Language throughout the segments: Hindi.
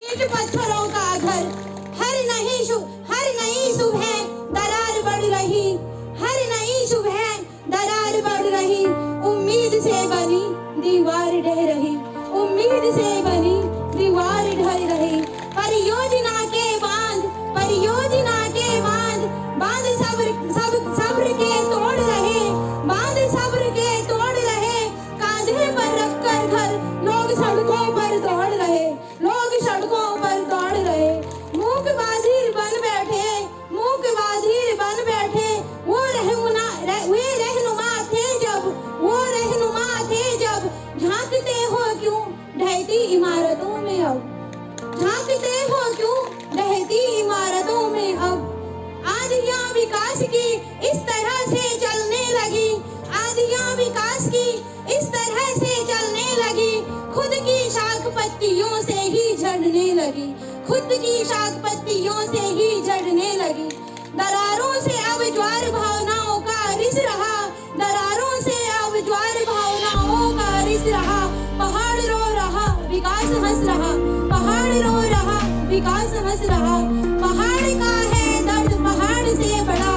ईंट पत्थरों का घर, हर नई सुबह दरार बढ़ रही, हर नई सुबह दरार बढ़ रही, उम्मीद से बनी दीवार ढह रही, उम्मीद से बनी दीवार ढह रही। परियोजना के बांध, परियोजना के बांध, बांध सब्र के तोड़ रहे, बांध सब्र के तोड़ रहे, कांधे पर रखकर घर लोग सड़कों पर दौड़ रहे, लोग सड़कों पर दौड़ रहे। मूक बाजीर बन बैठे, मूक बाजीर बन बैठे, वो रहनुमा थे जब, वो रहनुमा थे जब, झांकते हो क्यों ढहती इमारतों में अब, झांकते हो क्यों ढहती इमारतों में अब। आंधियां विकास की इस तरह से चलने लगी, आंधियां विकास की इस तरह से चलने लगी, खुद की शाख पत्तियों से ही झड़ने लगी, खुद की शाख पत्तियों से ही झड़ने लगी। दरारों से अब ज्वार भावनाओं का रिस रहा, दरारों से अब ज्वार भावनाओं का रिस रहा। पहाड़ रो रहा, विकास हंस रहा, पहाड़ रो रहा, विकास हंस रहा। पहाड़ का है दर्द पहाड़ से बड़ा,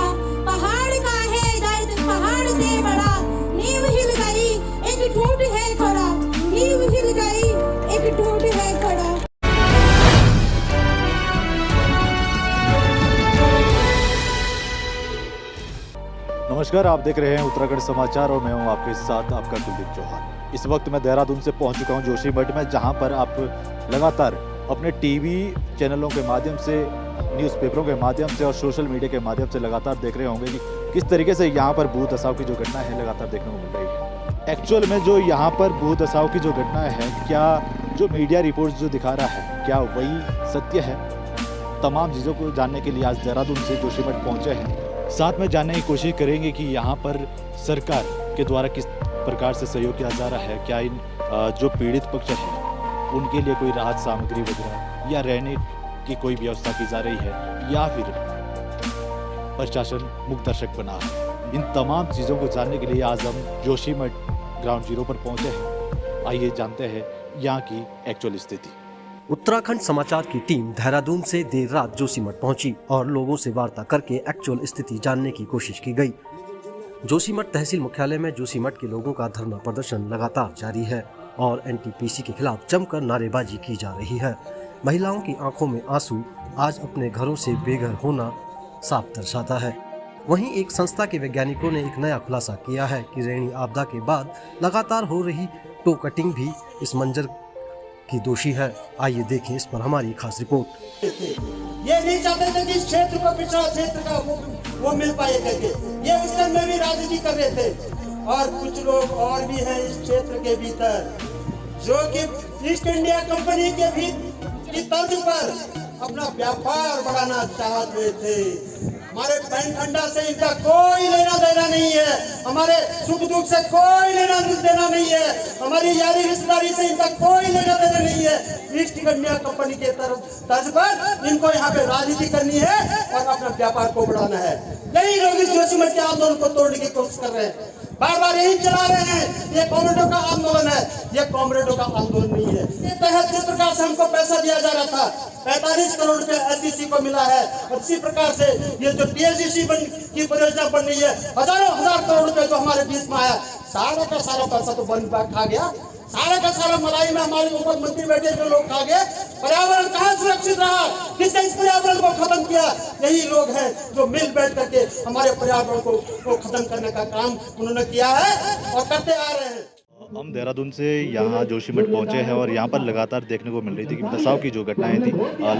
पहाड़ का है दर्द पहाड़ से बड़ा। नींव हिल गई एक ठूठ है खड़ा, नींव हिल गई एक ठूठ है खड़ा। नमस्कार, आप देख रहे हैं उत्तराखंड समाचार और मैं हूं आपके साथ आपका कुलदीप चौहान। इस वक्त मैं देहरादून से पहुंच चुका हूं जोशीमठ में, जहां पर आप लगातार अपने टीवी चैनलों के माध्यम से, न्यूज़पेपरों के माध्यम से और सोशल मीडिया के माध्यम से लगातार देख रहे होंगे कि किस तरीके से यहां पर भूत धसाव की जो घटना है लगातार देखने को मिल रही है। एक्चुअल में जो यहाँ पर भूत धसाव की जो घटना है, क्या जो मीडिया रिपोर्ट्स जो दिखा रहा है क्या वही सत्य है? तमाम चीज़ों को जानने के लिए आज देहरादून से जोशीमठ पहुँचे हैं। साथ में जानने की कोशिश करेंगे कि यहाँ पर सरकार के द्वारा किस प्रकार से सहयोग किया जा रहा है। क्या इन जो पीड़ित पक्ष है उनके लिए कोई राहत सामग्री वगैरह या रहने की कोई व्यवस्था की जा रही है, या फिर प्रशासन मुक्त दर्शक बना है। इन तमाम चीज़ों को जानने के लिए आज हम जोशीमठ ग्राउंड जीरो पर पहुँचे हैं। आइए जानते हैं यहाँ की एक्चुअल स्थिति। उत्तराखंड समाचार की टीम देहरादून से देर रात जोशीमठ पहुंची और लोगों से वार्ता करके एक्चुअल स्थिति जानने की कोशिश की गई। जोशीमठ तहसील मुख्यालय में जोशीमठ के लोगों का धरना प्रदर्शन लगातार जारी है और एनटीपीसी के खिलाफ जमकर नारेबाजी की जा रही है। महिलाओं की आंखों में आंसू आज अपने घरों से बेघर होना साफ दर्शाता है। वहीं एक संस्था के वैज्ञानिकों ने एक नया खुलासा किया है कि रेणी आपदा के बाद लगातार हो रही टो कटिंग भी इस मंजर की दोषी है। आइए देखें इस पर हमारी खास रिपोर्ट। ये नहीं चाहते थे कि इस क्षेत्र को, पिछड़ा क्षेत्र का वो मिल पाए करके, ये उस टाइम में भी राजनीति कर रहे थे। और कुछ लोग और भी हैं इस क्षेत्र के भीतर जो कि ईस्ट इंडिया कंपनी के भी की तर्ज पर अपना व्यापार बढ़ाना चाहते थे। हमारे पैन ठंडा से इनका कोई लेना देना नहीं है, हमारे सुख दुख से कोई लेना देना नहीं है, हमारी यारी रिश्तेदारी से इनका कोई लेना देना नहीं है। ईस्ट इंडिया कंपनी के तर्ज पर इनको यहाँ पे राजनीति करनी है और अपना व्यापार को बढ़ाना है। यही लोग इस जोशीमठ के आंदोलन को तोड़ने की कोशिश कर रहे हैं, बार बार यही चला रहे हैं। ये कॉमरेडों का आंदोलन है, ये कॉमरेडों का आंदोलन नहीं है। इस तहत जिस प्रकार से हमको पैसा दिया जा रहा था, 45 करोड़ रुपए एससीसी को मिला है, और इसी प्रकार से ये जो टीएसडीसी की परियोजना बन रही है, हजारों हजार करोड़ रुपए जो हमारे बीच में आया, सारा का सारा पैसा तो वन विभाग खा गया, सारा का सारा मलाई में हमारे ऊपर मंत्री बैठे जो लोग खा गए। पर्यावरण कहाँ सुरक्षित रहा? किसने इस पर्यावरण को खत्म किया? यही लोग हैं जो मिल बैठ करके हमारे पर्यावरण को खत्म करने का काम उन्होंने किया है और करते आ रहे हैं। हम देहरादून से यहाँ जोशीमठ पहुँचे हैं और यहाँ पर लगातार देखने को मिल रही थी कि धसाव की जो घटनाएं थी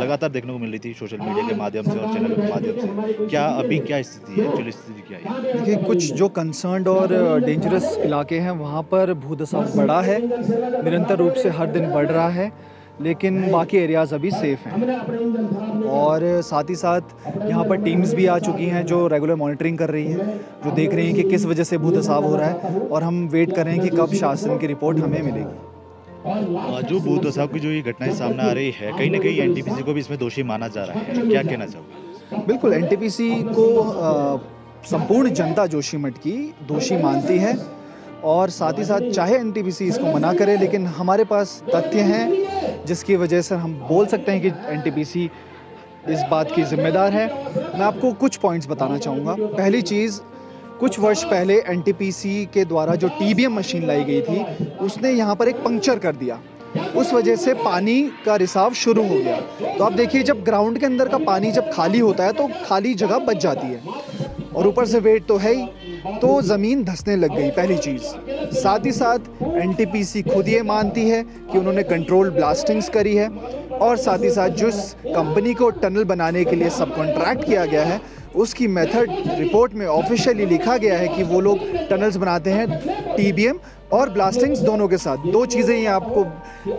लगातार देखने को मिल रही थी सोशल मीडिया के माध्यम से और चैनल के माध्यम से। क्या अभी क्या स्थिति है, एक्चुअली स्थिति क्या है? देखिए, कुछ जो कंसर्न्ड और डेंजरस इलाके हैं वहाँ पर भू धसाव बढ़ा है, निरंतर रूप से हर दिन बढ़ रहा है, लेकिन बाकी एरियाज़ अभी सेफ़ हैं। और साथ ही साथ यहाँ पर टीम्स भी आ चुकी हैं जो रेगुलर मॉनिटरिंग कर रही है, जो देख रही हैं कि किस वजह से भू धसाव हो रहा है, और हम वेट कर रहे हैं कि कब शासन की रिपोर्ट हमें मिलेगी। जो भू धसाव की जो ये घटनाएं सामने आ रही है, कहीं ना कहीं एनटीपीसी को भी इसमें दोषी माना जा रहा है, क्या कहना चाहोगे? बिल्कुल, एनटीपीसी को संपूर्ण जनता जोशीमठ की दोषी मानती है और साथ ही साथ चाहे एनटीपीसी इसको मना करे, लेकिन हमारे पास तथ्य हैं जिसकी वजह से हम बोल सकते हैं कि एनटीपीसी इस बात की ज़िम्मेदार है। मैं आपको कुछ पॉइंट्स बताना चाहूँगा। पहली चीज़, कुछ वर्ष पहले एनटीपीसी के द्वारा जो टीबीएम मशीन लाई गई थी उसने यहाँ पर एक पंक्चर कर दिया, उस वजह से पानी का रिसाव शुरू हो गया। तो आप देखिए, जब ग्राउंड के अंदर का पानी जब खाली होता है तो खाली जगह बच जाती है, और ऊपर से वेट तो है ही, तो ज़मीन धंसने लग गई, पहली चीज़। साथ ही साथ एनटीपीसी खुद ये मानती है कि उन्होंने कंट्रोल ब्लास्टिंग्स करी है, और साथ ही साथ जिस कंपनी को टनल बनाने के लिए सब कॉन्ट्रैक्ट किया गया है उसकी मेथड रिपोर्ट में ऑफिशियली लिखा गया है कि वो लोग टनल्स बनाते हैं टीबीएम और ब्लास्टिंग्स दोनों के साथ। दो चीज़ें ये आपको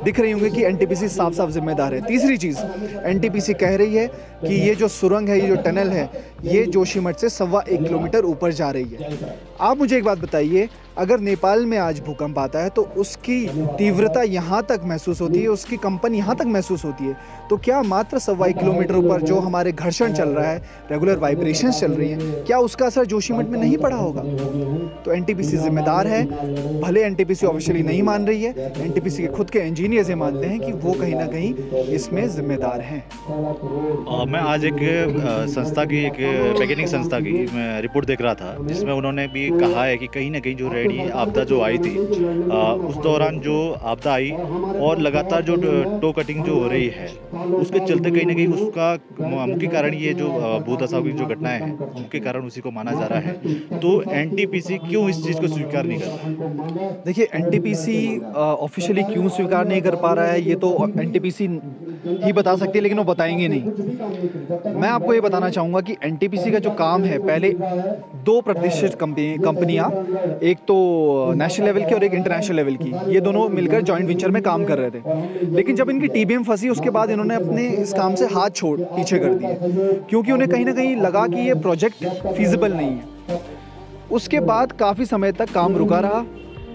दिख रही होंगी कि एनटीपीसी साफ साफ जिम्मेदार है। तीसरी चीज़, एनटीपीसी कह रही है कि ये जो सुरंग है, ये जो टनल है, ये जोशीमठ से 1.25 किलोमीटर ऊपर जा रही है। आप मुझे एक बात बताइए, अगर नेपाल में आज भूकंप आता है तो उसकी तीव्रता यहाँ तक महसूस होती है, उसकी कंपन यहाँ तक महसूस होती है, तो क्या मात्र 1.25 किलोमीटर ऊपर जो हमारे घर्षण चल रहा है, रेगुलर वाइब्रेशंस चल रही हैं, क्या उसका असर जोशीमठ में नहीं पड़ा होगा? तो एनटीपीसी जिम्मेदार है। भले एनटीपीसी ऑफिशियली नहीं मान रही है, एनटीपीसी के खुद के इंजीनियर्स ये मानते हैं कि वो कहीं ना कहीं इसमें जिम्मेदार हैं। मैं आज एक संस्था की, एक वैज्ञानिक संस्था की मैं रिपोर्ट देख रहा था, जिसमें उन्होंने भी कहा है कि कहीं ना कहीं जो रेडी आपदा जो आई थी, उस दौरान जो आपदा आई और लगातार जो टो कटिंग जो हो रही है, उसके चलते कहीं ना कहीं उसका मुख्य कारण ये जो भूदशा की जो घटनाएं हैं, मुख्य कारण उसी को माना जा रहा है। तो एनटीपीसी क्यों इस चीज़ को स्वीकार नहीं कर रहा? देखिए, एनटीपीसी ऑफिशियली क्यों स्वीकार नहीं कर पा रहा है ये तो एनटीपीसी ही बता सकती है, लेकिन वो बताएंगे नहीं। मैं आपको ये बताना चाहूँगा कि एनटीपीसी का जो काम है, पहले 2 प्रतिष्ठित कंपनियाँ, एक तो नेशनल लेवल की और एक इंटरनेशनल लेवल की, ये दोनों मिलकर जॉइंट वेंचर में काम कर रहे थे। लेकिन जब इनकी टीबीएम फंसी उसके बाद इन्होंने अपने इस काम से हाथ पीछे कर दिए, क्योंकि उन्हें कहीं ना कहीं लगा कि ये प्रोजेक्ट फीजिबल नहीं है। उसके बाद काफ़ी समय तक काम रुका रहा।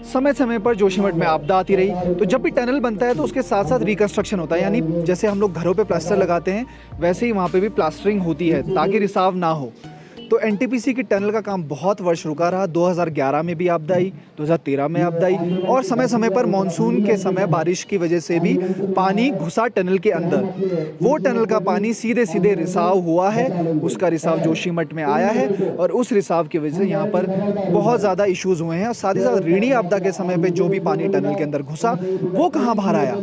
समय समय पर जोशीमठ में आपदा आती रही। तो जब भी टनल बनता है तो उसके साथ साथ रिकंस्ट्रक्शन होता है, यानी जैसे हम लोग घरों पे प्लास्टर लगाते हैं वैसे ही वहाँ पे भी प्लास्टरिंग होती है ताकि रिसाव ना हो। तो एनटीपीसी की टनल का काम बहुत वर्ष रुका रहा। 2011 में भी आपदा आई, 2013 में आपदा आई, और समय समय पर मानसून के समय बारिश की वजह से भी पानी घुसा टनल के अंदर। वो टनल का पानी सीधे सीधे रिसाव हुआ है, उसका रिसाव जोशीमठ में आया है, और उस रिसाव की वजह से यहाँ पर बहुत ज़्यादा इश्यूज़ हुए हैं। और साथ ही साथ ऋणी आपदा के समय पर जो भी पानी टनल के अंदर घुसा वो कहाँ बाहर आया?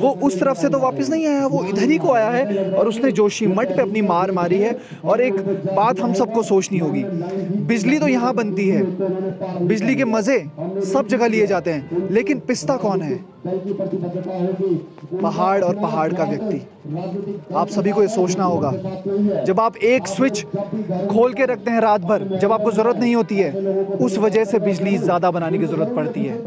वो उस तरफ से तो वापस नहीं आया, वो इधर ही को आया है, और उसने जोशीमठ पे अपनी मार मारी है। और एक बात हम सबको सोचनी होगी, बिजली तो यहाँ बनती है, बिजली के मजे सब जगह लिए जाते हैं, लेकिन पिसता कौन है? पहाड़ और पहाड़ का व्यक्ति। आप सभी को ये सोचना होगा। जब आप एक स्विच खोल के रखते हैं रात भर, जब आपको जरूरत नहीं होती है, उस वजह से बिजली ज्यादा बनाने की जरूरत पड़ती है।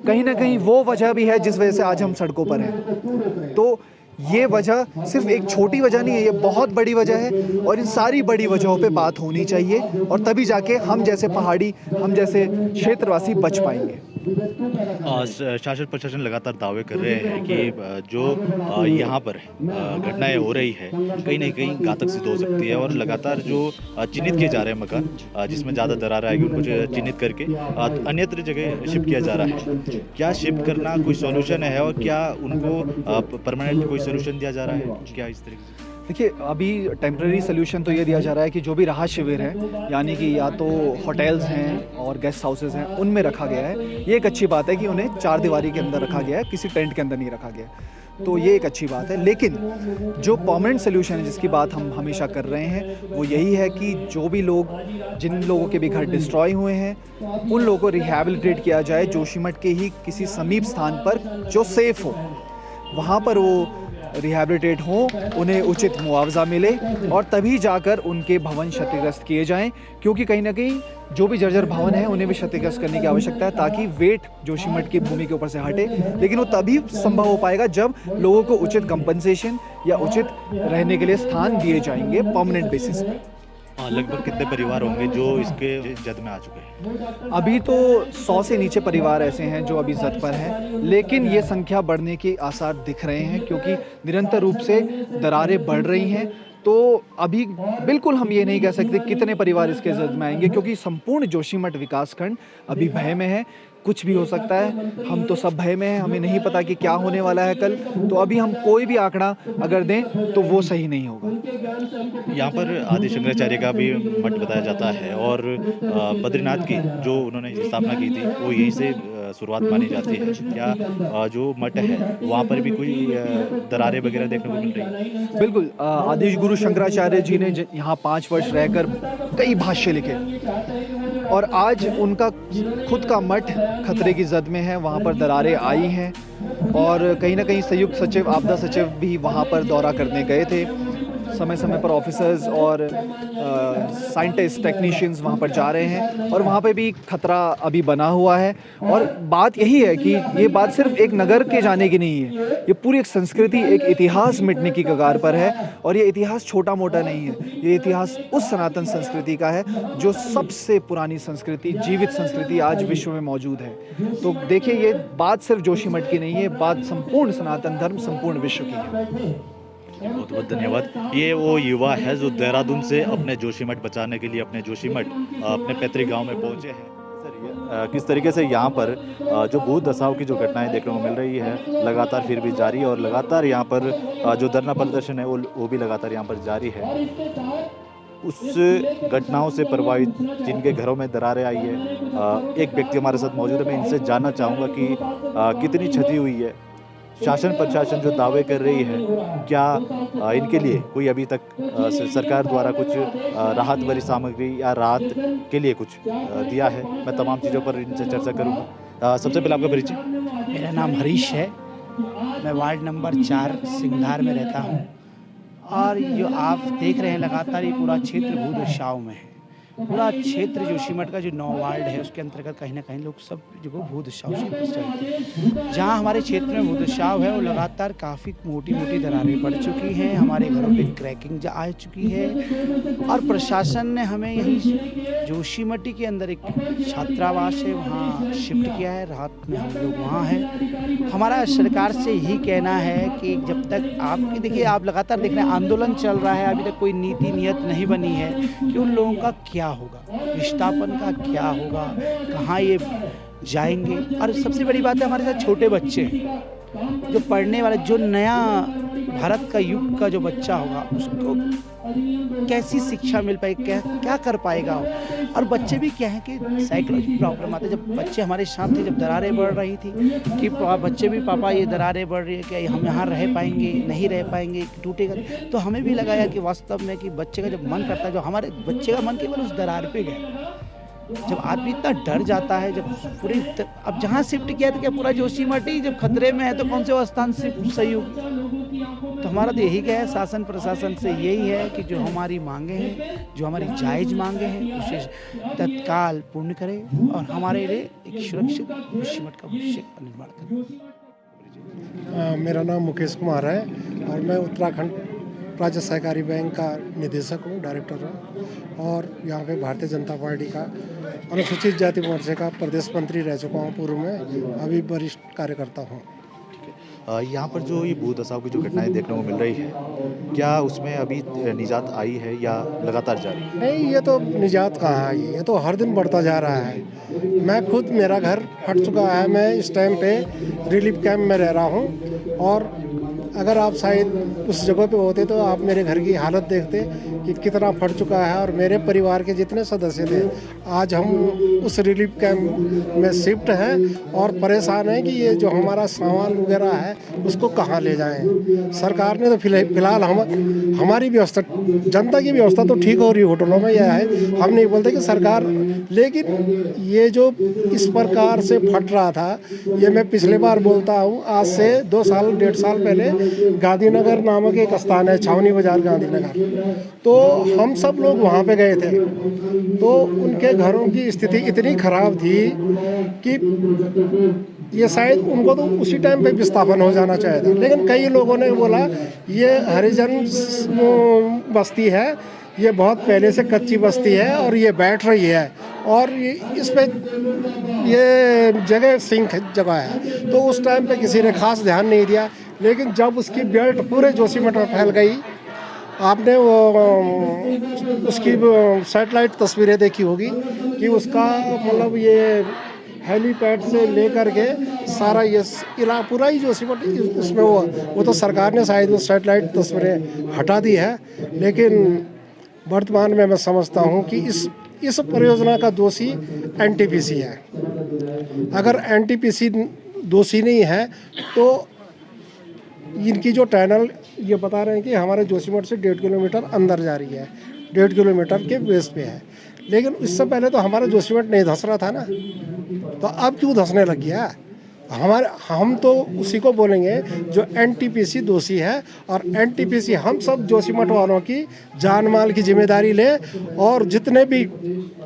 कहीं ना कहीं वो वजह भी है जिस वजह से आज हम सड़कों पर हैं। तो ये वजह सिर्फ एक छोटी वजह नहीं है, ये बहुत बड़ी वजह है, और इन सारी बड़ी वजहों पे बात होनी चाहिए, और तभी जाके हम जैसे पहाड़ी, हम जैसे क्षेत्रवासी बच पाएंगे। शासन प्रशासन लगातार दावे कर रहे हैं कि जो यहाँ पर घटनाएं हो रही है कहीं ना कहीं घातक सिद्ध हो सकती है, और लगातार जो चिन्हित किए जा रहे हैं मकान जिसमें ज़्यादा दरार आएगी उनको चिन्हित करके अन्यत्र जगह शिफ्ट किया जा रहा है। क्या शिफ्ट करना कोई सॉल्यूशन है, और क्या उनको परमानेंट कोई सोल्यूशन दिया जा रहा है? क्या इस तरीके से? देखिए, अभी टेम्प्रेरी सोल्यूशन तो ये दिया जा रहा है कि जो भी राहत शिविर है, यानी कि या तो होटल्स हैं और गेस्ट हाउसेस हैं, उनमें रखा गया है। ये एक अच्छी बात है कि उन्हें 4 दीवारी के अंदर रखा गया है, किसी टेंट के अंदर नहीं रखा गया, तो ये एक अच्छी बात है। लेकिन जो परमानेंट सोल्यूशन है जिसकी बात हम हमेशा कर रहे हैं, वो यही है कि जो भी लोग, जिन लोगों के भी घर डिस्ट्रॉय हुए हैं, उन लोगों को रिहैबिलिटेट किया जाए जोशीमठ के ही किसी समीप स्थान पर जो सेफ़ हो, वहाँ पर वो रिहैबिलिटेट हों, उन्हें उचित मुआवजा मिले, और तभी जाकर उनके भवन क्षतिग्रस्त किए जाएं, क्योंकि कहीं ना कहीं जो भी जर्जर भवन है उन्हें भी क्षतिग्रस्त करने की आवश्यकता है, ताकि वेट जोशीमठ की भूमि के ऊपर से हटे। लेकिन वो तभी संभव हो पाएगा जब लोगों को उचित कंपनसेशन या उचित रहने के लिए स्थान दिए जाएंगे परमानेंट बेसिस पे। लगभग कितने परिवार होंगे जो इसके जद में आ चुके हैं? अभी तो 100 से नीचे परिवार ऐसे हैं जो अभी जद पर हैं, लेकिन ये संख्या बढ़ने के आसार दिख रहे हैं, क्योंकि निरंतर रूप से दरारें बढ़ रही हैं। तो अभी बिल्कुल हम ये नहीं कह सकते कितने परिवार इसके जद में आएंगे, क्योंकि संपूर्ण जोशीमठ विकासखंड अभी भय में है। कुछ भी हो सकता है। हम तो सब भय में हैं, हमें नहीं पता कि क्या होने वाला है कल। तो अभी हम कोई भी आंकड़ा अगर दें तो वो सही नहीं होगा। यहाँ पर आदि शंकराचार्य का भी मठ बताया जाता है और बद्रीनाथ की जो उन्होंने स्थापना की थी वो यहीं से शुरुआत मानी जाती है। क्या जो मठ है वहाँ पर भी कोई दरारें वगैरह देखने को मिल रही है? बिल्कुल, आदि गुरु शंकराचार्य जी ने यहाँ 5 वर्ष रहकर कई भाष्य लिखे और आज उनका खुद का मठ खतरे की जद में है। वहाँ पर दरारें आई हैं और कहीं ना कहीं संयुक्त सचिव, आपदा सचिव भी वहाँ पर दौरा करने गए थे। समय समय पर ऑफिसर्स और साइंटिस्ट, टेक्नीशियंस वहाँ पर जा रहे हैं और वहाँ पे भी खतरा अभी बना हुआ है। और बात यही है कि ये बात सिर्फ एक नगर के जाने की नहीं है, ये पूरी एक संस्कृति, एक इतिहास मिटने की कगार पर है। और ये इतिहास छोटा मोटा नहीं है, ये इतिहास उस सनातन संस्कृति का है जो सबसे पुरानी संस्कृति, जीवित संस्कृति आज विश्व में मौजूद है। तो देखिए, ये बात सिर्फ जोशीमठ की नहीं है, बात संपूर्ण सनातन धर्म, संपूर्ण विश्व की है। बहुत बहुत धन्यवाद। ये वो युवा है जो देहरादून से अपने जोशीमठ बचाने के लिए अपने जोशीमठ अपने पैतृक गांव में पहुंचे हैं। सर, ये किस तरीके से यहाँ पर जो भूत दशाओं की जो घटनाएं देखने को मिल रही है लगातार फिर भी जारी है और लगातार यहाँ पर जो धरना प्रदर्शन है वो भी लगातार यहाँ पर जारी है। उस घटनाओं से प्रभावित जिनके घरों में दरारें आई है, एक व्यक्ति हमारे साथ मौजूद है। मैं इनसे जानना चाहूँगा कि कितनी क्षति हुई है। शासन प्रशासन जो दावे कर रही है, क्या इनके लिए कोई अभी तक सरकार द्वारा कुछ राहत भरी सामग्री या राहत के लिए कुछ दिया है? मैं तमाम चीज़ों पर इनसे चर्चा करूँगा। सबसे पहले आपका परिचय। मेरा नाम हरीश है, मैं वार्ड नंबर 4 सिंघार में रहता हूँ और जो आप देख रहे हैं लगातार ये पूरा क्षेत्र भूदशाओं में है। पूरा क्षेत्र जोशीमठ का जो 9 वार्ड है उसके अंतर्गत कहीं ना कहीं लोग सब जगह भूदशाओं से ग्रस्त हैं। जहाँ हमारे क्षेत्र में भूदशाव है वो लगातार काफ़ी मोटी मोटी दरारें पड़ चुकी हैं, हमारे घरों पे क्रैकिंग आ चुकी है और प्रशासन ने हमें यही जोशीमठी के अंदर एक छात्रावास है वहाँ शिफ्ट किया है। रात में हम लोग वहाँ हैं। हमारा सरकार से यही कहना है कि जब तक आपकी देखिए, आप लगातार देख रहे हैं आंदोलन चल रहा है, अभी तक कोई नीति नियत नहीं बनी है कि उन लोगों का क्या होगा, विस्थापन का क्या होगा, कहाँ ये जाएंगे। और सबसे बड़ी बात है, हमारे साथ छोटे बच्चे हैं जो पढ़ने वाले, जो नया भारत का युग का जो बच्चा होगा उसको कैसी शिक्षा मिल पाएगी, क्या कर पाएगा। और बच्चे भी क्या है कि साइकोलॉजिकल प्रॉब्लम आते हैं। जब बच्चे हमारे साथ थे, जब दरारें बढ़ रही थी कि बच्चे भी, पापा ये दरारें बढ़ रही है, क्या हम यहाँ रह पाएंगे, नहीं रह पाएंगे, टूटेगा। तो हमें भी लगाया कि वास्तव में कि बच्चे का जब मन करता है, जो हमारे बच्चे का मन केवल उस दरार पे गया। जब आदमी इतना डर जाता है, जब पूरी अब जहाँ शिफ्ट किया था क्या पूरा जोशीमठ ही जब खतरे में है तो कौन से वो स्थान सही होगी। तो हमारा तो यही क्या है, शासन प्रशासन से यही है कि जो हमारी मांगे हैं, जो हमारी जायज़ मांगे हैं, उसे तत्काल पूर्ण करें और हमारे लिए एक सुरक्षित जोशीमठ का भविष्य का निर्माण करें। मेरा नाम मुकेश कुमार है और मैं उत्तराखंड राज्य सहकारी बैंक का निदेशक हूँ, डायरेक्टर हूँ और यहाँ पे भारतीय जनता पार्टी का अनुसूचित जाति मोर्चे का प्रदेश मंत्री रह चुका हूँ पूर्व में, अभी वरिष्ठ कार्यकर्ता हूँ। यहाँ पर जो ये भूत दशाओं की जो घटनाएं देखने को मिल रही है, क्या उसमें अभी निजात आई है या लगातार जारी है? नहीं, ये तो निजात कहाँ आई, ये तो हर दिन बढ़ता जा रहा है। मैं खुद, मेरा घर फट चुका है, मैं इस टाइम पे रिलीफ कैंप में रह रहा हूँ और अगर आप शायद उस जगह पे होते तो आप मेरे घर की हालत देखते कि कितना फट चुका है। और मेरे परिवार के जितने सदस्य थे, आज हम उस रिलीफ कैंप में शिफ्ट हैं और परेशान हैं कि ये जो हमारा सामान वगैरह है उसको कहाँ ले जाएं। सरकार ने तो फिलहाल हमारी व्यवस्था, जनता की व्यवस्था तो ठीक हो रही है होटलों में, यह है, हम नहीं बोलते कि सरकार, लेकिन ये जो इस प्रकार से फट रहा था, ये मैं पिछले बार बोलता हूँ, आज से 2 साल 1.5 साल पहले गांधीनगर नामक एक स्थान है, छावनी बाजार गांधीनगर, तो हम सब लोग वहाँ पे गए थे। तो उनके घरों की स्थिति इतनी खराब थी कि ये शायद उनको तो उसी टाइम पे विस्थापन हो जाना चाहिए था, लेकिन कई लोगों ने बोला ये हरिजन बस्ती है, ये बहुत पहले से कच्ची बस्ती है और ये बैठ रही है और इस पे ये जगह सिंक जगह है। तो उस टाइम पे किसी ने खास ध्यान नहीं दिया, लेकिन जब उसकी बेल्ट पूरे जोशीमठ में फैल गई, आपने वो उसकी सैटेलाइट तस्वीरें देखी होगी कि उसका मतलब ये हेलीपैड से लेकर के सारा ये पूरा ही जोशीमठ उसमें वो तो सरकार ने शायद वो सेटेलाइट तस्वीरें हटा दी है, लेकिन वर्तमान में मैं समझता हूँ कि इस परियोजना का दोषी एनटीपीसी है। अगर एनटीपीसी दोषी नहीं है तो इनकी जो टनल ये बता रहे हैं कि हमारे जोशीमठ से 1.5 किलोमीटर अंदर जा रही है, 1.5 किलोमीटर के बेस पे है, लेकिन इससे पहले तो हमारा जोशीमठ नहीं धंस रहा था ना, तो अब क्यों धंसने लग गया? हम तो उसी को बोलेंगे जो एनटीपीसी दोषी है, और एनटीपीसी हम सब जोशीमठ वालों की जान माल की जिम्मेदारी ले, और जितने भी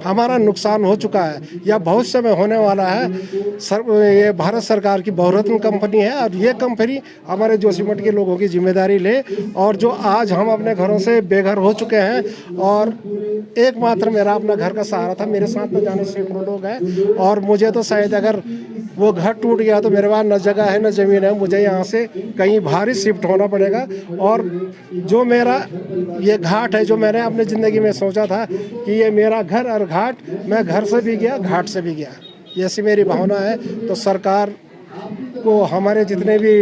हमारा नुकसान हो चुका है या भविष्य में होने वाला है, ये भारत सरकार की बहुरत्न कंपनी है, और ये कंपनी हमारे जोशीमठ के लोगों की जिम्मेदारी ले। और जो आज हम अपने घरों से बेघर हो चुके हैं, और एकमात्र मेरा अपना घर का सहारा था, मेरे साथ न जाने सैकड़ों लोग हैं, और मुझे तो शायद अगर वो घर टूट गया तो मेरे पास न जगह है न ज़मीन है, मुझे यहाँ से कहीं बाहर ही शिफ्ट होना पड़ेगा। और जो मेरा ये घाट है, जो मैंने अपनी ज़िंदगी में सोचा था कि ये मेरा घर और घाट, मैं घर से भी गया, घाट से भी गया, ऐसी मेरी भावना है। तो सरकार को हमारे जितने भी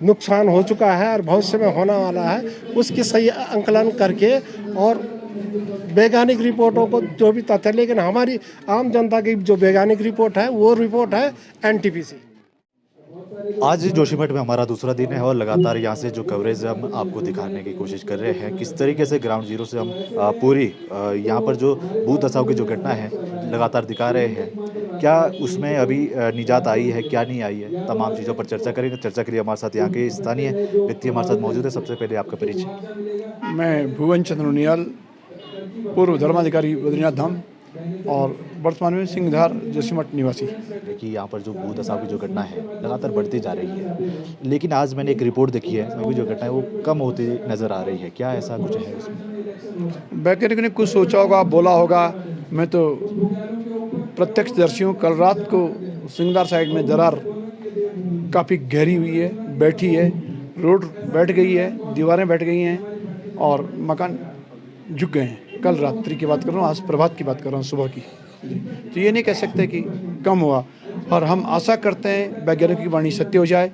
नुकसान हो चुका है और भविष्य में होने वाला है, उसकी सही आंकलन करके और वैज्ञानिक रिपोर्टों को जो भी तथ्य, लेकिन हमारी आम जनता की जो वैज्ञानिक रिपोर्ट है वो रिपोर्ट है एनटीपीसी। आज जोशीमठ में हमारा दूसरा दिन है और लगातार यहाँ से जो कवरेज हम आपको दिखाने की कोशिश कर रहे हैं, किस तरीके से ग्राउंड जीरो से हम पूरी यहाँ पर जो भूत दसाव की जो घटना है लगातार दिखा रहे हैं। क्या उसमें अभी निजात आई है, क्या नहीं आई है, तमाम चीज़ों पर चर्चा करेंगे। चर्चा के लिए हमारे साथ यहाँ के स्थानीय व्यक्ति हमारे साथ मौजूद है। सबसे पहले आपका परिचय। मैं भुवन चंद्र उनियाल, पूर्व धर्माधिकारी बद्रीनाथ धाम और वर्तमान में सिंहधार जोशीमठ निवासी। देखिए यहाँ पर जो भूत दसाव की जो घटना है लगातार बढ़ती जा रही है, लेकिन आज मैंने एक रिपोर्ट देखी है, अभी जो घटना है वो कम होती नज़र आ रही है। क्या ऐसा कुछ है उसमें? वैज्ञानिक ने कुछ सोचा होगा, बोला होगा, मैं तो प्रत्यक्षदर्शी हूँ। कल रात को सिंहधार साइड में दरार काफ़ी गहरी हुई है, बैठी है, रोड बैठ गई है, दीवारें बैठ गई हैं और मकान झुक गए हैं। कल रात्रि की बात कर रहा हूँ, आज प्रभात की बात कर रहा हूँ, सुबह की। तो ये नहीं कह सकते कि कम हुआ, और हम आशा करते हैं वैज्ञानिक की वाणी सत्य हो जाए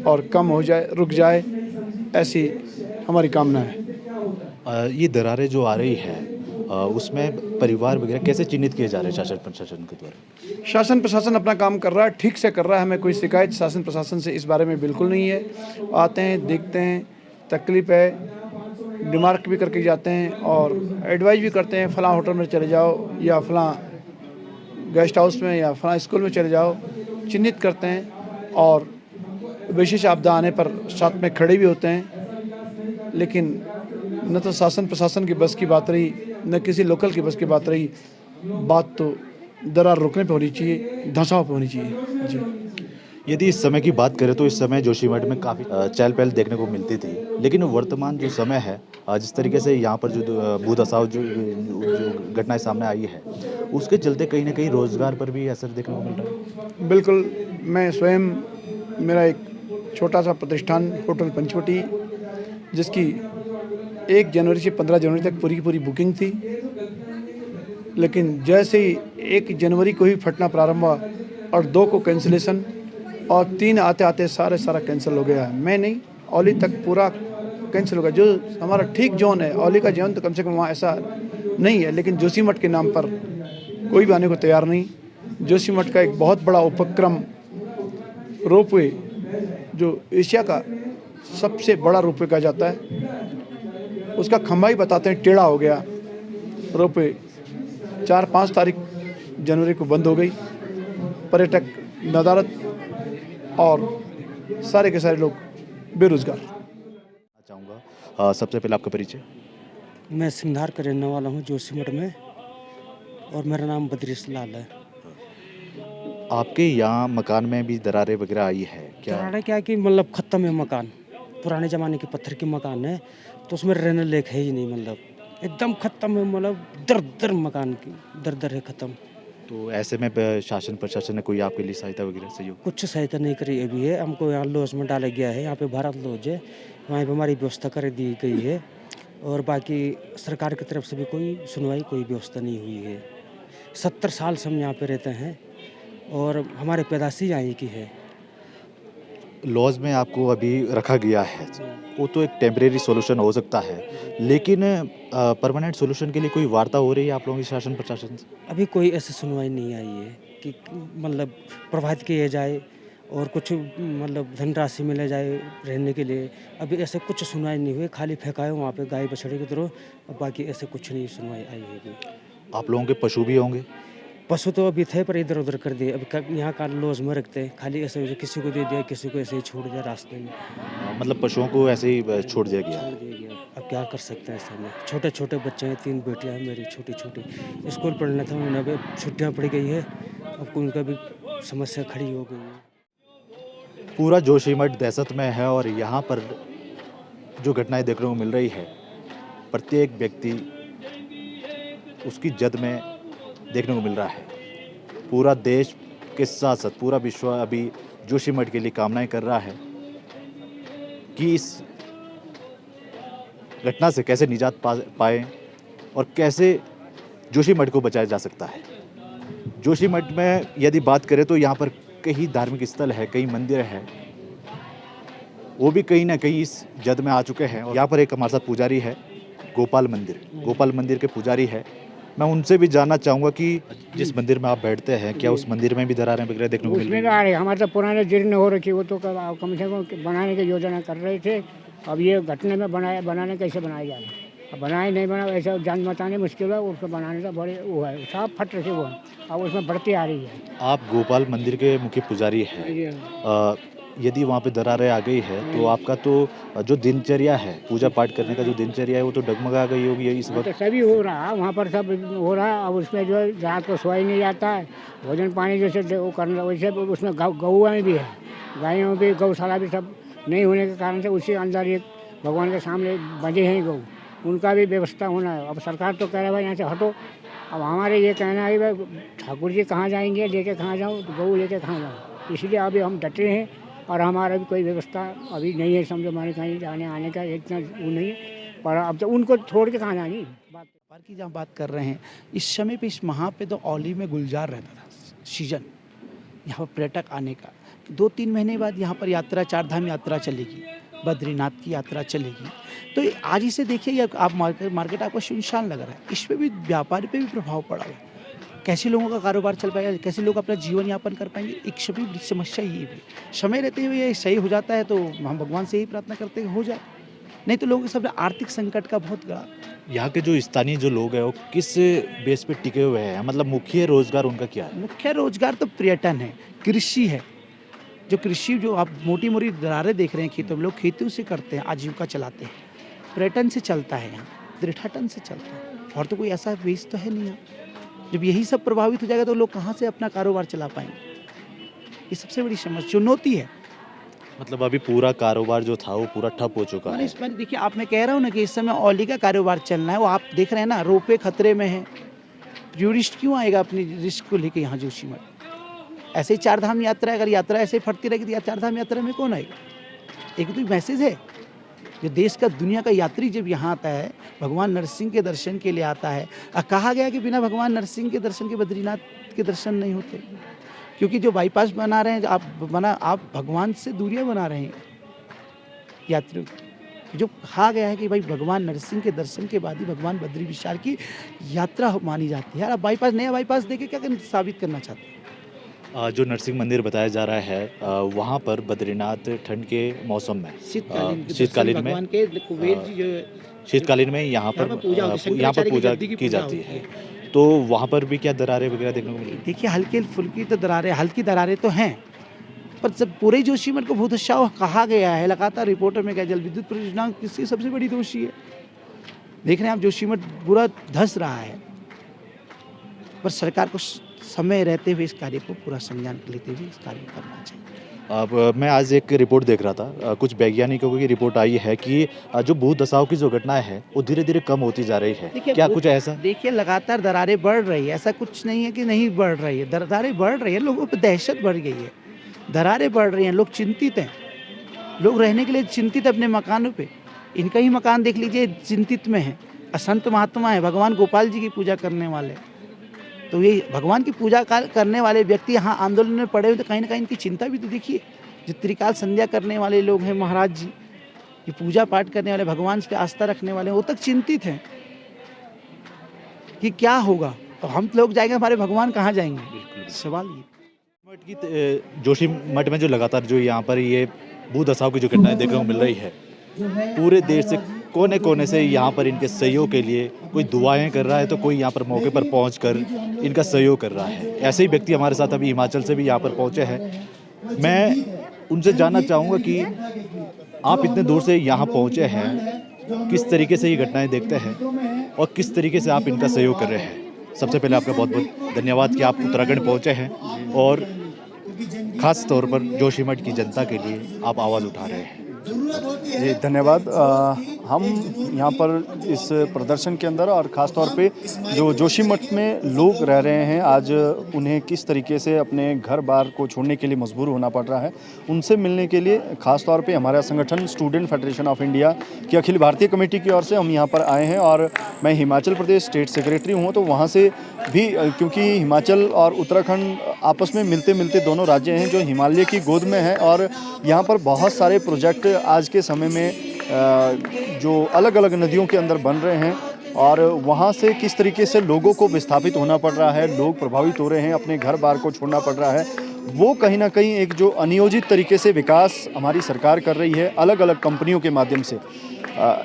और कम हो जाए, रुक जाए, ऐसी हमारी कामना है। ये दरारें जो आ रही है उसमें परिवार वगैरह कैसे चिन्हित किए जा रहे हैं शासन प्रशासन के द्वारा? शासन प्रशासन अपना काम कर रहा है, ठीक से कर रहा है। हमें कोई शिकायत शासन प्रशासन से इस बारे में बिल्कुल नहीं है। आते हैं, देखते हैं, तकलीफ है, रिमार्क भी करके जाते हैं और एडवाइस भी करते हैं, फलां होटल में चले जाओ या फलां गेस्ट हाउस में या फलां स्कूल में चले जाओ, चिन्हित करते हैं और विशेष आपदा आने पर साथ में खड़े भी होते हैं। लेकिन न तो शासन प्रशासन की बस की बात रही, न किसी लोकल की बस की बात रही। बात तो दरार रोकने पे होनी चाहिए, धंसाव पे होनी चाहिए जी। यदि इस समय की बात करें तो इस समय जोशीमठ में काफ़ी चहल पहल देखने को मिलती थी, लेकिन वर्तमान जो समय है, जिस तरीके से यहाँ पर जो भूदसाव जो घटनाएं सामने आई है, उसके चलते कहीं ना कहीं रोजगार पर भी असर देखने को मिल रहा है। बिल्कुल, मैं स्वयं, मेरा एक छोटा सा प्रतिष्ठान होटल पंचवटी, जिसकी 1 जनवरी से 15 जनवरी तक पूरी की पूरी बुकिंग थी, लेकिन जैसे ही 1 जनवरी को ही फटना प्रारंभ हुआ और 2 को कैंसिलेशन और 3 आते आते सारा कैंसिल हो गया। मैं नहीं, औली तक पूरा कैंसिल हो गया। जो हमारा ठीक जोन है, औली का जोन, तो कम से कम वहाँ ऐसा नहीं है, लेकिन जोशीमठ के नाम पर कोई भी आने को तैयार नहीं। जोशीमठ का एक बहुत बड़ा उपक्रम रोपवे, जो एशिया का सबसे बड़ा रोपवे कहा जाता है, उसका खंभा ही बताते हैं टेढ़ा हो गया। रोपवे 4-5 तारीख जनवरी को बंद हो गई। पर्यटक नदारत और सारे के सारे लोग बेरोजगार। चाहूँगा सबसे पहले आपका परिचय। मैं सिंहधार का रहने वाला हूँ जोशीमठ में, और मेरा नाम बद्रीश लाल है। आपके यहाँ मकान में भी दरारें वगैरह आई है क्या? दरारें क्या कि मतलब ख़त्म है मकान, पुराने ज़माने के पत्थर के मकान है, तो उसमें रहने लायक है ही नहीं, मतलब एकदम ख़त्म है, मतलब दर मकान की दर है, ख़त्म। तो ऐसे में शासन प्रशासन ने कोई आपके लिए सहायता वगैरह सहयोग? कुछ सहायता नहीं करी अभी है। हमको यहाँ लॉज में डाला गया है, यहाँ पे भारत लॉज है, वहाँ पर हमारी व्यवस्था कर दी गई है, और बाकी सरकार की तरफ से भी कोई सुनवाई, कोई व्यवस्था नहीं हुई है। 70 साल से हम यहाँ पे रहते हैं, और हमारे पैदाशी यहाँ की है। लॉज में आपको अभी रखा गया है, वो तो एक टेम्परेरी सॉल्यूशन हो सकता है, लेकिन परमानेंट सॉल्यूशन के लिए कोई वार्ता हो रही है आप लोगों की शासन प्रशासन से? अभी कोई ऐसी सुनवाई नहीं आई है कि मतलब प्रभावित किया जाए और कुछ मतलब धनराशि मिले जाए रहने के लिए। अभी ऐसे कुछ सुनवाई नहीं हुई, खाली फेंका है वहाँ पे गाय बछड़े की तरह, और बाकी ऐसे कुछ नहीं सुनवाई आई है अभी। आप लोगों के पशु भी होंगे? पशु तो अभी थे पर इधर उधर कर दिए, अभी यहाँ का लॉज में रखते हैं, खाली ऐसे किसी को दे दिया, किसी को ऐसे ही छोड़ दिया रास्ते में। मतलब पशुओं को ऐसे ही छोड़ दिया गया? छोड़ दिया गया। अब क्या कर सकते हैं ऐसे में? छोटे छोटे बच्चे हैं, 3 बेटियां हैं मेरी छोटी छोटी, स्कूल पढ़ना था उन्हें, अभी छुट्टियाँ पड़ गई है, अब उनका भी समस्या खड़ी हो गई है। पूरा जोशीमठ दहशत में है और यहाँ पर जो घटनाएं देखने को मिल रही है, प्रत्येक व्यक्ति उसकी जद में देखने को मिल रहा है। पूरा देश के साथ साथ पूरा विश्व अभी जोशीमठ के लिए कामनाएं कर रहा है कि इस घटना से कैसे निजात पाए और कैसे जोशीमठ को बचाया जा सकता है। जोशीमठ में यदि बात करें तो यहाँ पर कई धार्मिक स्थल है, कई मंदिर है, वो भी कहीं ना कहीं इस जद में आ चुके हैं। यहाँ पर एक हमारे साथ पुजारी है, गोपाल मंदिर के पुजारी है। मैं उनसे भी जानना चाहूँगा कि जिस मंदिर में आप बैठते हैं, क्या उस मंदिर में भी दरारें वगैरह देखने को मिल रही उसमें तो आ रही, हमारे तो पुराने जीर्ण हो रखी, वो तो कम से कम बनाने की योजना कर रहे थे। अब ये घटने में बनाने कैसे बनाया जाए? अब बनाए नहीं बना, ऐसा जान बताने मुश्किल है, उसको बनाने का बड़े वो है, सब फट रखे वो है, अब उसमें बढ़ती आ रही है। आप गोपाल मंदिर के मुख्य पुजारी हैं, यदि वहाँ पे दरारें आ गई है तो आपका तो जो दिनचर्या है, पूजा पाठ करने का जो दिनचर्या है, वो तो डगमगा गई होगी इस वक्त? तो सभी हो रहा, वहाँ पर सब हो रहा। अब उसमें जो है रात को सोया नहीं जाता है, भोजन पानी जैसे वो करना, वैसे उसमें गौएँ भी है, गायों भी, गौशाला भी सब नहीं होने के कारण से उसी अंदर एक भगवान के सामने बंधे हैं गौ, उनका भी व्यवस्था होना है। अब सरकार तो कह रहा है भाई यहाँ से हटो, अब हमारे ये कहना है भाई ठाकुर जी कहाँ जाएंगे, लेके कहाँ जाऊँ, तो गऊ लेके कहाँ जाऊँ, इसलिए अभी हम डटे हैं और हमारा भी कोई व्यवस्था अभी नहीं है, समझो हमारे कहीं जाने आने का इतना वो नहीं है, पर अब तो उनको छोड़ के कहाँ जानी। बात की जहाँ बात कर रहे हैं, इस समय पे इस वहाँ पे तो औली में गुलजार रहता था सीजन, यहाँ पर पर्यटक आने का। 2-3 महीने बाद यहाँ पर यात्रा, 4 धाम यात्रा चलेगी, बद्रीनाथ की यात्रा चलेगी। तो आज इसे देखिए, आप मार्केट आपको सुनसान लग रहा है, इस पर भी व्यापारी पे भी प्रभाव पड़ा है। कैसे लोगों का कारोबार चल पाएगा, कैसे लोग अपना जीवन यापन कर पाएंगे, एक सभी बड़ी समस्या ये भी। समय रहते हुए ये सही हो जाता है तो हम भगवान से ही प्रार्थना करते हैं हो जाए, नहीं तो लोगों के सामने आर्थिक संकट का बहुत बड़ा। यहाँ के जो स्थानीय जो लोग हैं वो किस बेस पे टिके हुए हैं, मतलब मुख्य रोजगार उनका क्या है? मुख्य रोजगार तो पर्यटन है, कृषि है। जो कृषि, जो आप मोटी मोटी दरारें देख रहे हैं खेतों में, लोग खेतों से करते हैं, आजीविका चलाते हैं, पर्यटन से चलता है, यहाँ तीर्थाटन से चलता है, और तो कोई ऐसा बेस तो है नहीं यहाँ। जब यही सब प्रभावित हो जाएगा तो लोग कहाँ से अपना कारोबार चला पाएंगे, ये सबसे बड़ी समस्या चुनौती है। मतलब अभी पूरा कारोबार जो था वो पूरा ठप हो चुका है। इस बार देखिए, आप मैं कह रहा हूँ ना कि इस समय औली का कारोबार चलना है, वो आप देख रहे हैं ना, रोपे खतरे में है। टूरिस्ट क्यों आएगा अपनी रिस्क को लेके यहाँ जोशीमठ? ऐसे ही 4 धाम यात्रा, अगर यात्रा ऐसे फटती रहेगी तो 4 धाम यात्रा में कौन आएगा? एक तो मैसेज है, जो देश का, दुनिया का यात्री जब यहाँ आता है, भगवान नरसिंह के दर्शन के लिए आता है। कहा गया कि बिना भगवान नरसिंह के दर्शन के बद्रीनाथ के दर्शन नहीं होते, क्योंकि जो बाईपास बना रहे हैं आप भगवान से दूरियां बना रहे हैं यात्रियों। जो कहा गया है कि भाई भगवान नरसिंह के दर्शन के बाद ही भगवान बद्री विशाल की यात्रा मानी जाती है। आप बाईपास, नया बाईपास देके क्या साबित करना चाहते हैं? जो नरसिंह मंदिर बताया जा रहा है, वहाँ पर बद्रीनाथ ठंड के मौसम में, शीतकालीन में यहाँ पर पूजा की जाती है, तो वहाँ पर भी क्या दरारें वगैरह देखने को मिली? देखिए, हल्की फुल्की तो दरारें, हल्की दरारें तो हैं, पर जब पूरे जोशीमठ को भूतदशा कहा गया है, लगातार रिपोर्टर में क्या जल विद्युत परियोजना किसकी सबसे बड़ी दोषी है? देख रहे हैं आप, जोशीमठ पूरा धंस रहा है, पर सरकार को समय रहते हुए इस कार्य को पूरा संज्ञान लेते हुए इस कार्य को करना चाहिए। अब मैं आज एक रिपोर्ट देख रहा था, कुछ वैज्ञानिकों की रिपोर्ट आई है कि जो भूत दशाओं की जो घटनाएं है वो धीरे धीरे कम होती जा रही है। क्या कुछ ऐसा? देखिए, लगातार दरारें बढ़ रही है, ऐसा कुछ नहीं है कि नहीं बढ़ रही है, दरारें बढ़ रही है, लोगों पर दहशत बढ़ गई है, दरारें बढ़ रही हैं, लोग चिंतित हैं, लोग रहने के लिए चिंतित अपने मकानों पर। इनका ही मकान देख लीजिए, चिंतित में है, असंत महात्मा है, भगवान गोपाल जी की पूजा करने वाले, तो ये भगवान की पूजा करने वाले व्यक्ति यहाँ आंदोलन में पड़े हुए, तो कहीं ना कहीं इनकी चिंता भी तो देखिए। जो त्रिकाल संध्या करने वाले लोग हैं महाराज जी, ये पूजा पाठ करने वाले, भगवान पे आस्था रखने वाले, वो तक चिंतित हैं कि क्या होगा। तो हम लोग जाएंगे, हमारे भगवान कहाँ जाएंगे? सवाल ये। जोशीमठ में जो लगातार जो यहाँ पर ये भूदशाओं की जो घटनाएं देखने को मिल रही है, पूरे देश से कोने कोने से यहाँ पर इनके सहयोग के लिए कोई दुआएं कर रहा है, तो कोई यहाँ पर मौके पर पहुंचकर इनका सहयोग कर रहा है। ऐसे ही व्यक्ति हमारे साथ अभी हिमाचल से भी यहाँ पर पहुंचे हैं। मैं उनसे जानना चाहूँगा कि आप इतने दूर से यहाँ पहुँचे हैं, किस तरीके से ये घटनाएं देखते हैं और किस तरीके से आप इनका सहयोग कर रहे हैं। सबसे पहले आपका बहुत बहुत धन्यवाद कि आप उत्तराखंड पहुँचे हैं और ख़ास तौर पर जोशीमठ की जनता के लिए आप आवाज़ उठा रहे हैं। जी धन्यवाद। हम यहाँ पर इस प्रदर्शन के अंदर और ख़ास तौर पे जो जोशीमठ में लोग रह रहे हैं, आज उन्हें किस तरीके से अपने घर बार को छोड़ने के लिए मजबूर होना पड़ रहा है, उनसे मिलने के लिए ख़ास तौर पे हमारा संगठन स्टूडेंट फेडरेशन ऑफ इंडिया की अखिल भारतीय कमेटी की ओर से हम यहाँ पर आए हैं। और मैं हिमाचल प्रदेश स्टेट सेक्रेटरी हूँ, तो वहाँ से भी, क्योंकि हिमाचल और उत्तराखंड आपस में मिलते मिलते दोनों राज्य हैं जो हिमालय की गोद में हैं, और यहाँ पर बहुत सारे प्रोजेक्ट आज के समय में जो अलग अलग नदियों के अंदर बन रहे हैं, और वहाँ से किस तरीके से लोगों को विस्थापित होना पड़ रहा है, लोग प्रभावित हो रहे हैं, अपने घर बार को छोड़ना पड़ रहा है, वो कहीं ना कहीं एक जो अनियोजित तरीके से विकास हमारी सरकार कर रही है अलग अलग कंपनियों के माध्यम से।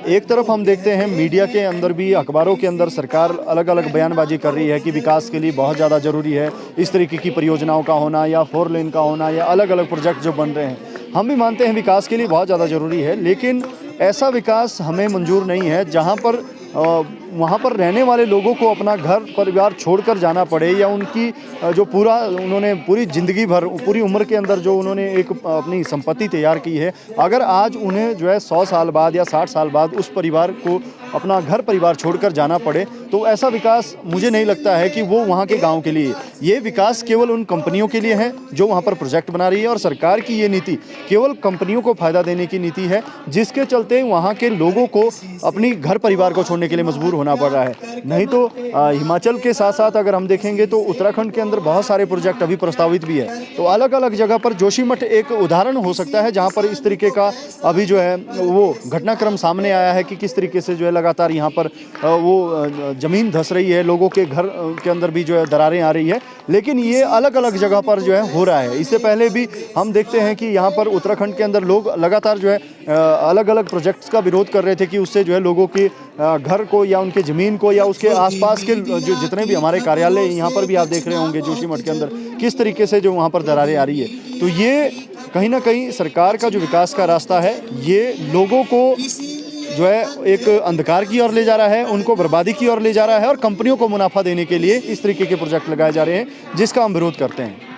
एक तरफ हम देखते हैं मीडिया के अंदर भी, अखबारों के अंदर सरकार अलग अलग बयानबाजी कर रही है कि विकास के लिए बहुत ज़्यादा ज़रूरी है इस तरीके की परियोजनाओं का होना, या 4 लेन का होना, या अलग अलग प्रोजेक्ट जो बन रहे हैं। हम भी मानते हैं विकास के लिए बहुत ज़्यादा ज़रूरी है, लेकिन ऐसा विकास हमें मंजूर नहीं है जहाँ पर वहाँ पर रहने वाले लोगों को अपना घर परिवार छोड़कर जाना पड़े, या उनकी जो उन्होंने पूरी ज़िंदगी भर, पूरी उम्र के अंदर जो उन्होंने एक अपनी संपत्ति तैयार की है, अगर आज उन्हें जो है 100 साल बाद या 60 साल बाद उस परिवार को अपना घर परिवार छोड़कर जाना पड़े, तो ऐसा विकास मुझे नहीं लगता है कि वो वहाँ के गाँव के लिए। ये विकास केवल उन कंपनियों के लिए है जो वहाँ पर प्रोजेक्ट बना रही है, और सरकार की ये नीति केवल कंपनियों को फ़ायदा देने की नीति है, जिसके चलते वहाँ के लोगों को अपनी घर परिवार को छोड़ने के लिए मजबूर होना पड़ रहा है। नहीं तो हिमाचल के साथ साथ अगर हम देखेंगे तो उत्तराखंड के अंदर बहुत सारे प्रोजेक्ट अभी प्रस्तावित भी है। तो अलग अलग जगह पर जोशीमठ एक उदाहरण हो सकता है जहाँ पर इस तरीके का अभी जो है वो घटनाक्रम सामने आया है कि किस तरीके से जो है लगातार यहाँ पर वो ज़मीन धंस रही है, लोगों के घर के अंदर भी जो है दरारें आ रही है, लेकिन ये अलग अलग जगह पर जो है हो रहा है। इससे पहले भी हम देखते हैं कि यहाँ पर उत्तराखंड के अंदर लोग लगातार जो है अलग अलग प्रोजेक्ट्स का विरोध कर रहे थे कि उससे जो है लोगों के घर को या उनके ज़मीन को या उसके आसपास के जो जितने भी हमारे कार्यालय यहाँ पर भी आप देख रहे होंगे जोशीमठ के अंदर किस तरीके से जो वहाँ पर दरारें आ रही है। तो ये कहीं ना कहीं सरकार का जो विकास का रास्ता है, ये लोगों को जो है एक अंधकार की ओर ले जा रहा है, उनको बर्बादी की ओर ले जा रहा है, और कंपनियों को मुनाफा देने के लिए इस तरीके के प्रोजेक्ट लगाए जा रहे हैं, जिसका हम विरोध करते हैं।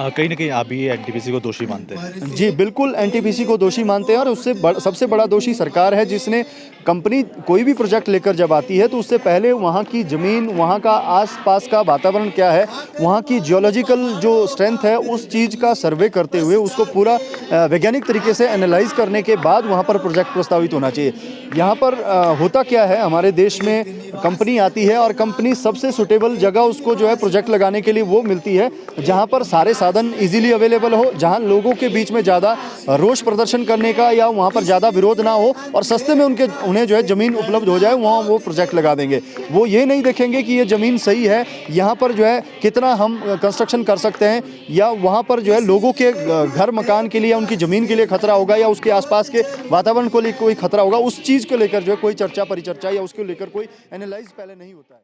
कहीं ना कहीं आप भी एनटीपीसी को दोषी मानते हैं? जी बिल्कुल, एनटीपीसी को दोषी मानते हैं, और उससे सबसे बड़ा दोषी सरकार है, जिसने कंपनी कोई भी प्रोजेक्ट लेकर जब आती है तो उससे पहले वहाँ की ज़मीन, वहाँ का आसपास का वातावरण क्या है, वहाँ की जियोलॉजिकल जो स्ट्रेंथ है, उस चीज़ का सर्वे करते हुए उसको पूरा वैज्ञानिक तरीके से एनालाइज करने के बाद वहाँ पर प्रोजेक्ट प्रस्तावित होना चाहिए। यहाँ पर होता क्या है, हमारे देश में कंपनी आती है और कंपनी सबसे सुटेबल जगह उसको जो है प्रोजेक्ट लगाने के लिए वो मिलती है जहाँ पर सारे साधन इजीली अवेलेबल हो, जहाँ लोगों के बीच में ज़्यादा रोष प्रदर्शन करने का या वहाँ पर ज़्यादा विरोध ना हो, और सस्ते में उन्हें जो है ज़मीन उपलब्ध हो जाए, वहाँ वो प्रोजेक्ट लगा देंगे। वो ये नहीं देखेंगे कि ये ज़मीन सही है, यहाँ पर जो है कितना हम कंस्ट्रक्शन कर सकते हैं, या वहाँ पर जो है लोगों के घर मकान के लिए, उनकी ज़मीन के लिए खतरा होगा, या उसके आसपास के वातावरण को लेकर कोई खतरा होगा, उस चीज़ को लेकर जो है कोई चर्चा परिचर्चा या उसको लेकर कोई एनालाइज पहले नहीं होता है।